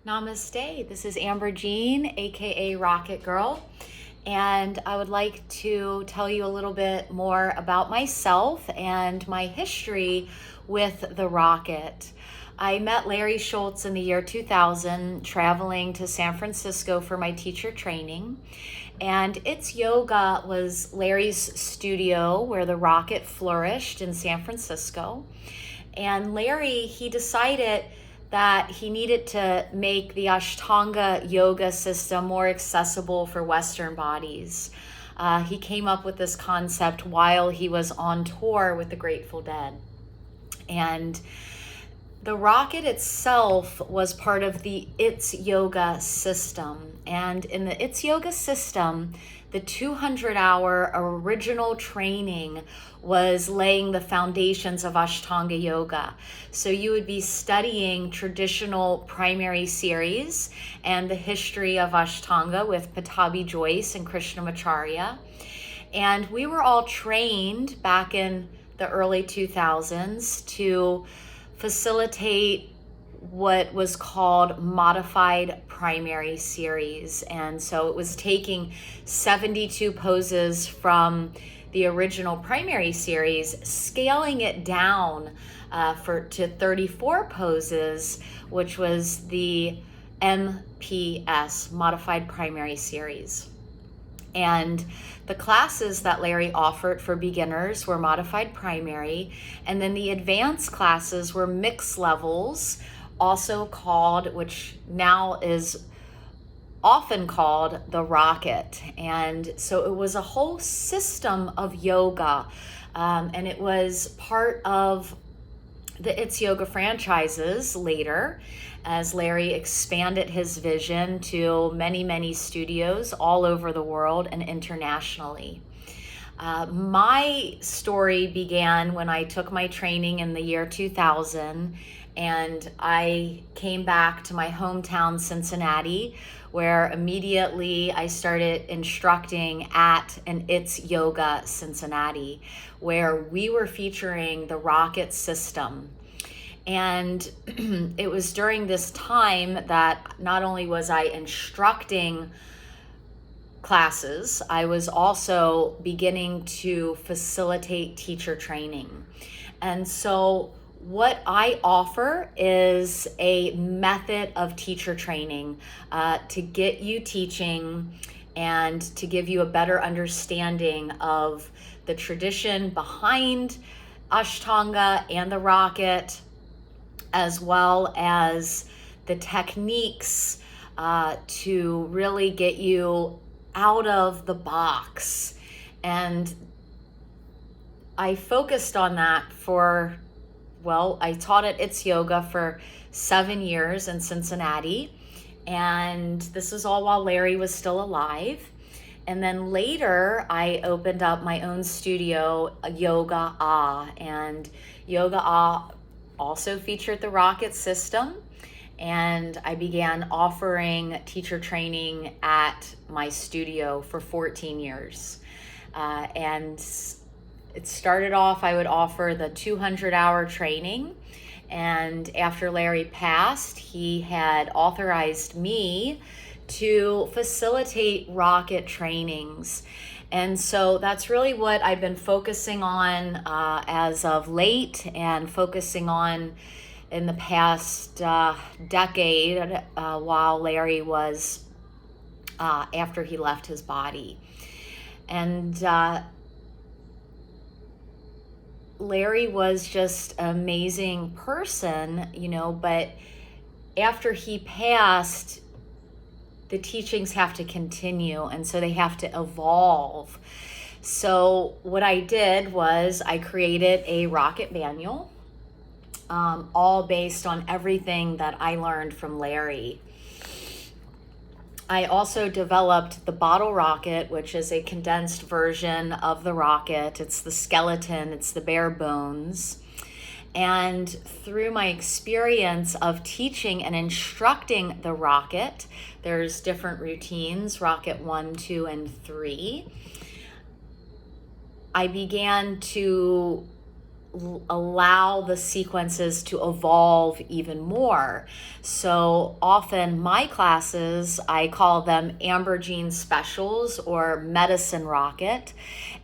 Namaste. This is Amber Jean, aka Rocket Girl, and I would like to tell you a little bit more about myself and my history with the rocket. I met Larry Schultz in the year 2000, traveling to San Francisco for my teacher training. And It's Yoga was Larry's studio where the rocket flourished in San Francisco. And Larry, he decided that he needed to make the Ashtanga yoga system more accessible for Western bodies. He came up with this concept while he was on tour with the Grateful Dead. And the rocket itself was part of the It's Yoga system. And in the It's Yoga system, the 200-hour original training was laying the foundations of Ashtanga yoga. So you would be studying traditional primary series and the history of Ashtanga with Pattabhi Jois and Krishnamacharya. And we were all trained back in the early 2000s to facilitate what was called modified primary series. And so it was taking 72 poses from the original primary series, scaling it down to 34 poses, which was the MPS, modified primary series. And the classes that Larry offered for beginners were modified primary, and then the advanced classes were mixed levels, also called, which now is often called, the rocket. And so it was a whole system of yoga, and it was part of the It's Yoga franchises later, as Larry expanded his vision to many, many studios all over the world and internationally. My story began when I took my training in the year 2000, and I came back to my hometown, Cincinnati, where immediately I started instructing at an It's Yoga Cincinnati, where we were featuring the rocket system. And it was during this time that not only was I instructing classes, I was also beginning to facilitate teacher training. And so what I offer is a method of teacher training to get you teaching and to give you a better understanding of the tradition behind Ashtanga and the rocket, as well as the techniques to really get you out of the box. And I focused on that I taught at It's Yoga for 7 years in Cincinnati. And this was all while Larry was still alive. And then later, I opened up my own studio, Yoga Ah. And Yoga Ah also featured the rocket system. And I began offering teacher training at my studio for 14 years. And it started off, I would offer the 200-hour training. And after Larry passed, he had authorized me to facilitate rocket trainings. And so that's really what I've been focusing on as of late, and focusing on in the past decade while Larry was, after he left his body. And Larry was just an amazing person, but after he passed, the teachings have to continue, and so they have to evolve. So what I did was I created a rocket manual, all based on everything that I learned from Larry. I also developed the bottle rocket, which is a condensed version of the rocket. It's the skeleton, it's the bare bones. And through my experience of teaching and instructing the rocket, there's different routines, rocket 1, 2, and 3. I began to allow the sequences to evolve even more. So often my classes, I call them Amber Jean Specials or Medicine Rocket.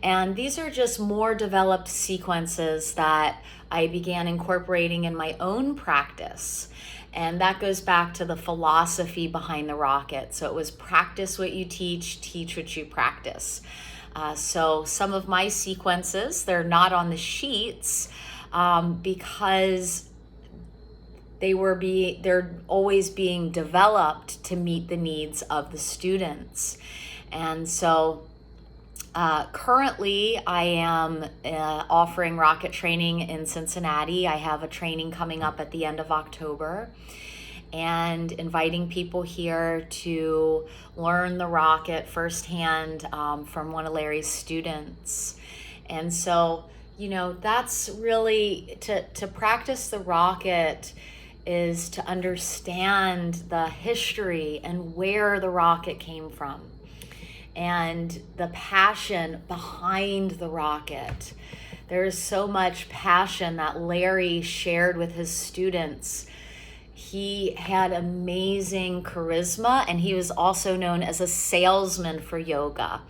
And these are just more developed sequences that I began incorporating in my own practice. And that goes back to the philosophy behind the rocket. So it was practice what you teach, teach what you practice. So some of my sequences, they're not on the sheets because they're always being developed to meet the needs of the students. And so currently I am offering rocket training in Cincinnati. I have a training coming up at the end of October, and inviting people here to learn the rocket firsthand from one of Larry's students. And so, that's really to practice the rocket is to understand the history and where the rocket came from and the passion behind the rocket. There's so much passion that Larry shared with his students. He had amazing charisma, and he was also known as a salesman for yoga.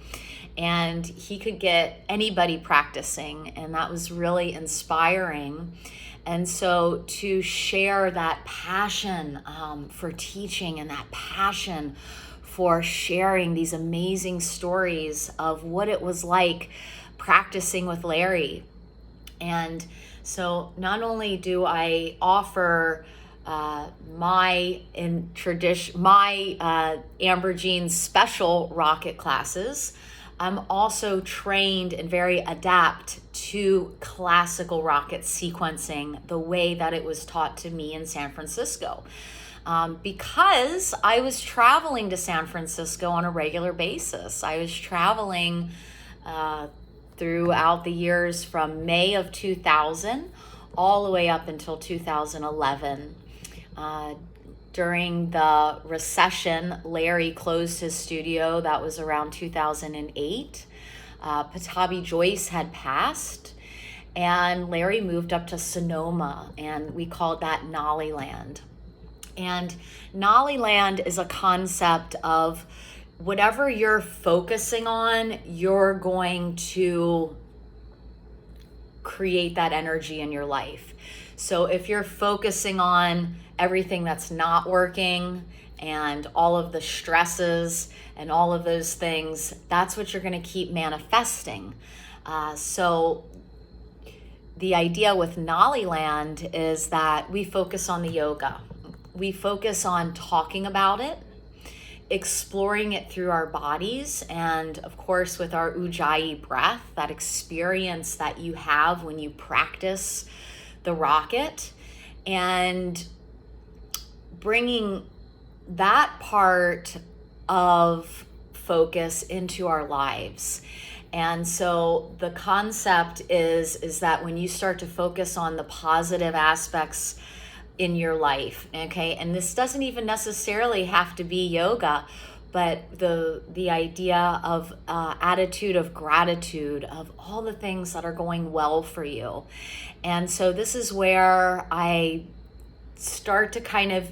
And he could get anybody practicing, and that was really inspiring. And so to share that passion for teaching and that passion for sharing these amazing stories of what it was like practicing with Larry. And so not only do I offer my Amber Jean special rocket classes, I'm also trained and very adept to classical rocket sequencing the way that it was taught to me in San Francisco. Because I was traveling to San Francisco on a regular basis. I was traveling throughout the years from May of 2000 all the way up until 2011. During the recession, Larry closed his studio. That was around 2008. Pattabhi Jois had passed, and Larry moved up to Sonoma, and we called that Nollyland. And Nollyland is a concept of whatever you're focusing on, you're going to create that energy in your life. So if you're focusing on everything that's not working and all of the stresses and all of those things, that's what you're going to keep manifesting. So the idea with Nollyland is that we focus on the yoga. We focus on talking about it, exploring it through our bodies, and of course with our Ujjayi breath, that experience that you have when you practice the rocket, and bringing that part of focus into our lives. And so the concept is that when you start to focus on the positive aspects in your life, okay, and this doesn't even necessarily have to be yoga, but the idea of attitude of gratitude of all the things that are going well for you. And so this is where I start to kind of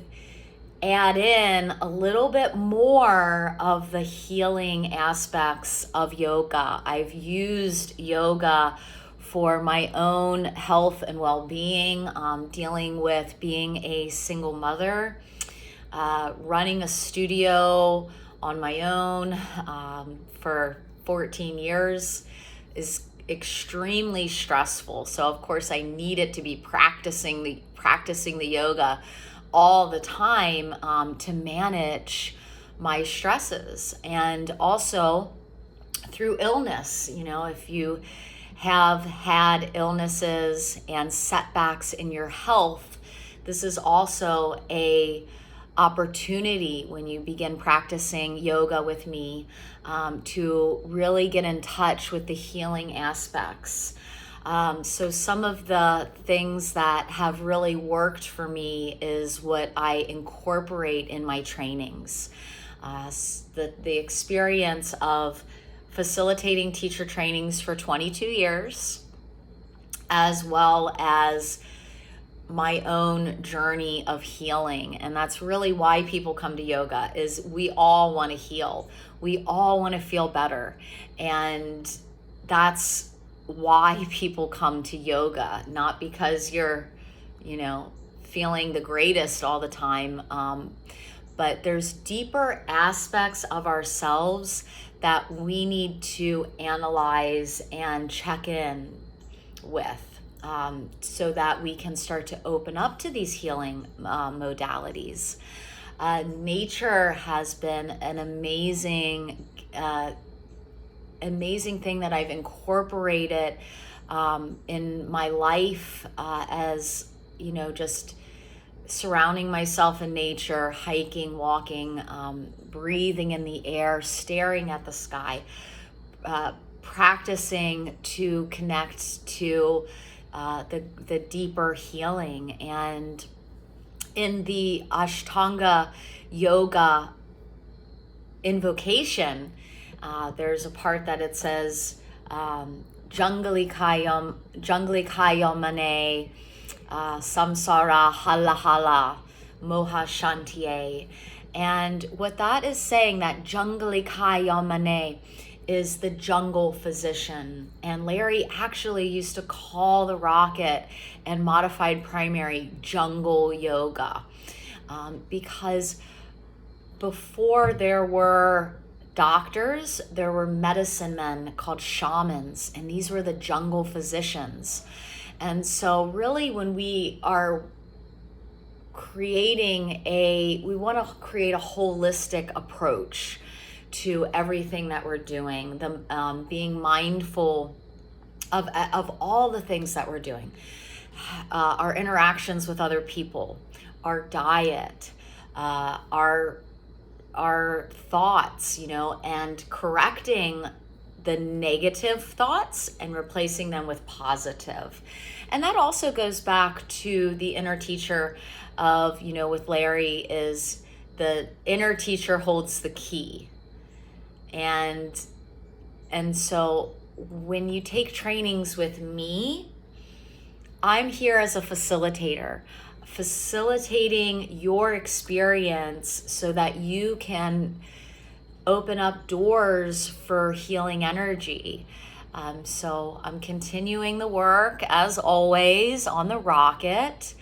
add in a little bit more of the healing aspects of yoga. I've used yoga for my own health and well-being, dealing with being a single mother, running a studio on my own for 14 years is extremely stressful. So of course I needed to be practicing the yoga all the time to manage my stresses. And also through illness, if you have had illnesses and setbacks in your health, this is also a opportunity when you begin practicing yoga with me to really get in touch with the healing aspects. So some of the things that have really worked for me is what I incorporate in my trainings. The experience of facilitating teacher trainings for 22 years as well as my own journey of healing. And that's really why people come to yoga, is we all want to heal. We all want to feel better. And that's why people come to yoga, not because you're, feeling the greatest all the time. But there's deeper aspects of ourselves that we need to analyze and check in with. So that we can start to open up to these healing modalities. Nature has been an amazing thing that I've incorporated in my life, as just surrounding myself in nature, hiking, walking, breathing in the air, staring at the sky, practicing to connect to the deeper healing. And in the Ashtanga yoga invocation, there's a part that it says, Jangalikayam mane, samsara hala hala, moha shantiye. And what that is saying, that Jangalikayam mane, is the jungle physician. And Larry actually used to call the rocket and modified primary jungle yoga, because before there were doctors, there were medicine men called shamans, and these were the jungle physicians. And so really when we are we want to create a holistic approach to everything that we're doing, being mindful of all the things that we're doing, our interactions with other people, our diet, our thoughts, and correcting the negative thoughts and replacing them with positive. And that also goes back to the inner teacher of, with Larry, is the inner teacher holds the key. And so when you take trainings with me, I'm here as a facilitator, facilitating your experience so that you can open up doors for healing energy. So I'm continuing the work, as always, on the rocket,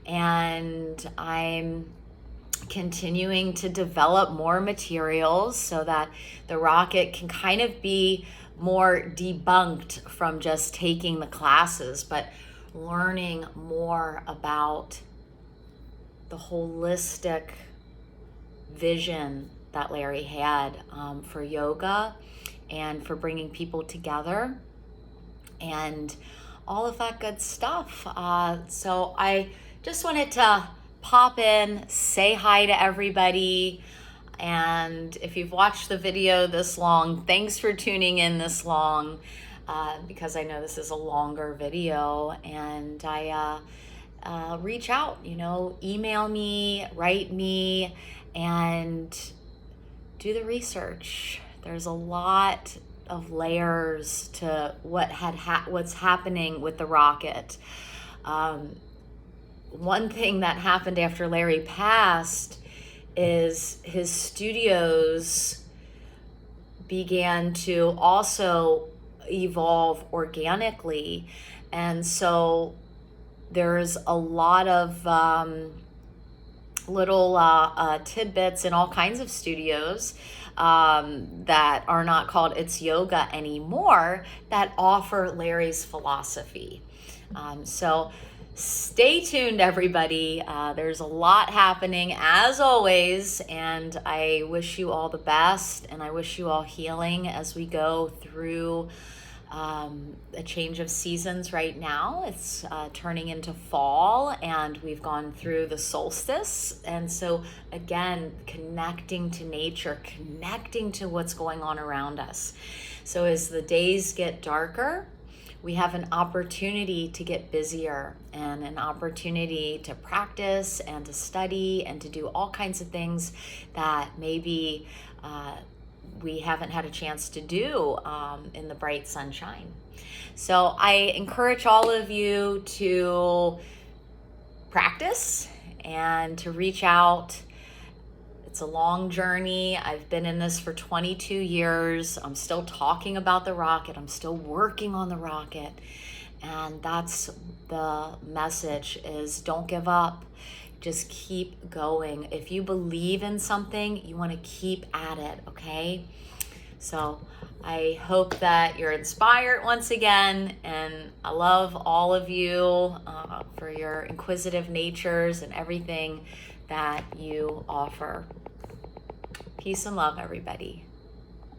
and I'm continuing to develop more materials so that the rocket can kind of be more debunked from just taking the classes, but learning more about the holistic vision that Larry had for yoga and for bringing people together and all of that good stuff. So I just wanted to pop in, say hi to everybody. And if you've watched the video this long, thanks for tuning in this long, because I know this is a longer video. And I reach out, email me, write me, and do the research. There's a lot of layers to what's happening with the rocket. One thing that happened after Larry passed is his studios began to also evolve organically. And so there's a lot of little tidbits in all kinds of studios that are not called It's Yoga anymore, that offer Larry's philosophy. So stay tuned, everybody. There's a lot happening, as always, and I wish you all the best, and I wish you all healing as we go through a change of seasons right now. It's turning into fall, and we've gone through the solstice. And so, again, connecting to nature, connecting to what's going on around us. So as the days get darker, we have an opportunity to get busier and an opportunity to practice and to study and to do all kinds of things that maybe we haven't had a chance to do in the bright sunshine. So I encourage all of you to practice and to reach out. It's a long journey. I've been in this for 22 years. I'm still talking about the rocket. I'm still working on the rocket. And that's the message, is don't give up. Just keep going. If you believe in something, you want to keep at it, okay? So I hope that you're inspired once again, and I love all of you for your inquisitive natures and everything that you offer. Peace and love, everybody.